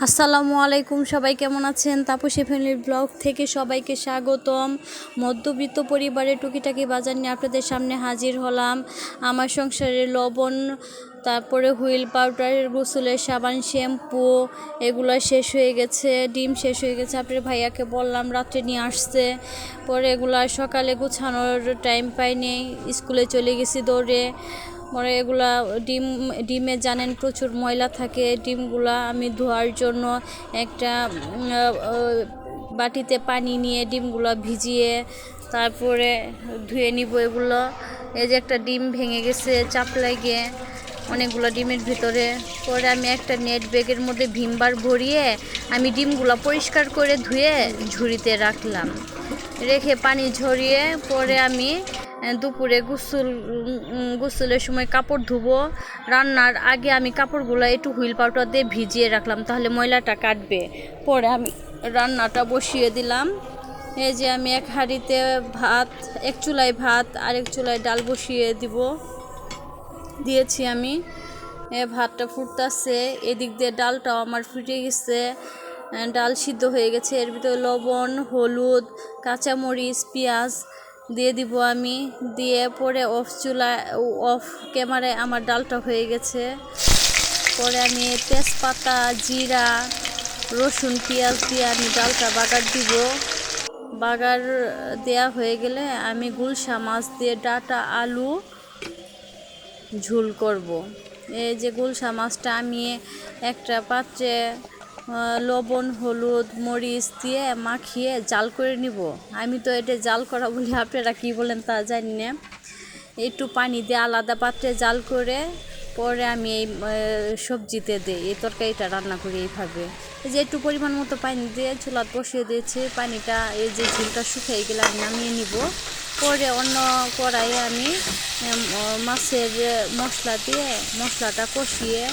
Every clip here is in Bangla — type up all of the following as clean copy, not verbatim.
আসসালামু আলাইকুম, সবাই কেমন আছেন? তাপসী ফ্যামিলি ব্লগ থেকে সবাইকে স্বাগতম। মধ্যবিত্ত পরিবারের টুকিটাকি বাজার নিয়ে আপনাদের সামনে হাজির হলাম। আমার সংসারে লবণ, তারপরে হুইল পাউডার, গোসলের সাবান, শ্যাম্পু এগুলো শেষ হয়ে গেছে। ডিম শেষ হয়ে গেছে, আপনার ভাইয়াকে বললাম রাত্রে নিয়ে আসছে। পরে এগুলো সকালে গুছানোর টাইম পাইনি, স্কুলে চলে গেছি দৌড়ে। পরে এগুলা ডিমে জানেন প্রচুর ময়লা থাকে। ডিমগুলা আমি ধোয়ার জন্য একটা বাটিতে পানি নিয়ে ডিমগুলো ভিজিয়ে তারপরে ধুয়ে নিব এগুলো। এই যে একটা ডিম ভেঙে গেছে চাপ লাগিয়ে অনেকগুলো ডিমের ভিতরে। পরে আমি একটা নেট ব্যাগের মধ্যে ভিমবার ভরিয়ে আমি ডিমগুলো পরিষ্কার করে ধুয়ে ঝুড়িতে রাখলাম। রেখে পানি ঝরিয়ে পরে আমি দুপুরে গোসলের সময় কাপড় ধুবো। রান্নার আগে আমি কাপড়গুলো একটু হুইল পাউডার দিয়ে ভিজিয়ে রাখলাম, তাহলে ময়লাটা কাটবে। পরে আমি রান্নাটা বসিয়ে দিলাম। এই যে আমি এক হাঁড়িতে ভাত, এক চুলায় ভাত আর এক চুলায় ডাল বসিয়ে দিয়েছি আমি। ভাতটা ফুটতেছে, এদিক দিয়ে ডালটাও আমার ফুটে গেছে। ডাল সিদ্ধ হয়ে গেছে। এর ভিতরে লবণ, হলুদ, কাঁচামরিচ, পেঁয়াজ দিয়ে দিব আমি। দিয়ে পরে অফ ক্যামেরায় আমার ডালটা হয়ে গেছে। পরে আমি তেজপাতা, জিরা, রসুন, পেঁয়াজ দিয়ে আমি ডালটা বাগার দিব। বাগার দেয়া হয়ে গেলে আমি গুলশা মাছ দিয়ে ডাঁটা আলু ঝোল করব। এই যে গুলশা মাছটা আমি একটা পাত্রে লবণ, হলুদ, মরিচ দিয়ে মাখিয়ে জাল করে নিব। আমি তো এটা জাল করা বলি, আপনারা কী বলেন তা জানি না। একটু পানি দিয়ে আলাদা পাত্রে জাল করে পরে আমি এই সবজিতে দিই, এই তরকারিটা রান্না করি এইভাবে। এই যে একটু পরিমাণ মতো পানি দিয়ে চুলাত বসিয়ে দিয়েছি। পানিটা এই যে ঝোলটা শুকিয়ে গেলে আমি নামিয়ে নিব। পরে অন্য কড়াইয়ে আমি মাছের মশলা দিয়ে মশলাটা কষিয়ে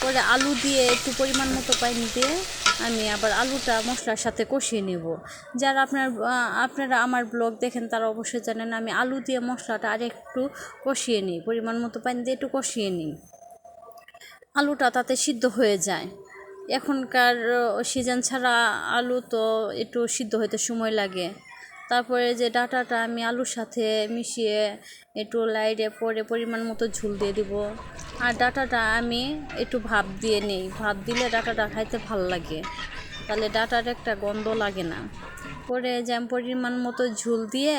পরে আলু দিয়ে একটু পরিমাণ মতো পানি দিয়ে আমি আবার আলুটা মশলার সাথে কষিয়ে নেব। যারা আপনারা আমার ব্লগ দেখেন তারা অবশ্যই জানেন আমি আলু দিয়ে মশলাটা আর একটু কষিয়ে নিই, পরিমাণ মতো পানি দিয়ে একটু কষিয়ে নিই, আলুটা তাতে সিদ্ধ হয়ে যায়। এখনকার সিজন ছাড়া আলু তো একটু সিদ্ধ হতে সময় লাগে। তারপরে যে ডাঁটাটা আমি আলুর সাথে মিশিয়ে একটু লাইটে পরে পরিমাণ মতো ঝোল দিয়ে দিব। আর ডাঁটাটা আমি একটু ভাপ দিয়ে নিই, ভাপ দিলে ডাঁটাটা খাইতে ভালো লাগে, তাহলে ডাঁটার একটা গন্ধ লাগে না। পরে যে আমি পরিমাণ মতো ঝোল দিয়ে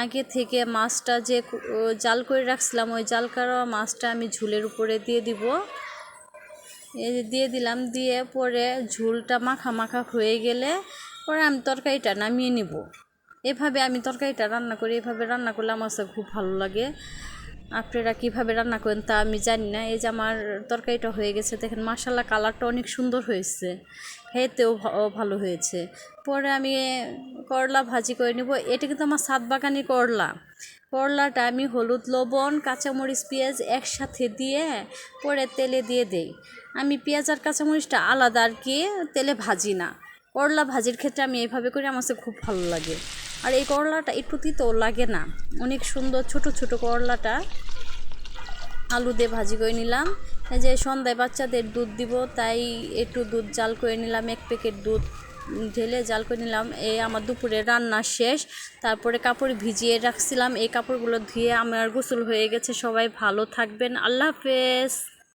আগে থেকে মাছটা যে জাল করে রাখছিলাম ওই জাল করা মাছটা আমি ঝোলের উপরে দিয়ে দিব। দিয়ে দিলাম, দিয়ে পরে ঝোলটা মাখা মাখা হয়ে গেলে পরে আমি তরকারিটা নামিয়ে নিব। এভাবে আমি তরকারিটা রান্না করি। এভাবে রান্না করলে আমার কাছে খুব ভালো লাগে। আপনারা কীভাবে রান্না করেন তা আমি জানি না। এই যে আমার তরকারিটা হয়ে গেছে, দেখেন মাশাআল্লাহ কালারটা অনেক সুন্দর হয়েছে, খেতেও ভালো হয়েছে। পরে আমি করলা ভাজি করে নেব। এটা কিন্তু আমার ছাদ বাগানি করলাটা আমি হলুদ, লবণ, কাঁচামরিচ, পেঁয়াজ একসাথে দিয়ে পরে তেলে দিয়ে দেই। আমি পেঁয়াজ আর কাঁচামরিচটা আলাদা আর কি তেলে ভাজি না। করলা ভাজির ক্ষেত্রে আমি এইভাবে করি, আমার কাছে খুব ভালো লাগে। আর এই করলাটা একটু তিতো লাগে না, অনেক সুন্দর। ছোট ছোট করলাটা আলু দিয়ে ভাজি করে নিলাম। এই যে সন্ধ্যায় বাচ্চাদের দুধ দিব, তাই একটু দুধ জাল করে নিলাম, 1 প্যাকেট দুধ ঢেলে জাল করে নিলাম। এই আমার দুপুরে রান্না শেষ। তারপরে কাপড় ভিজিয়ে রাখছিলাম, এই কাপড়গুলো ধুয়ে আমার গোসল হয়ে গেছে। সবাই ভালো থাকবেন, আল্লাহ হাফেজ।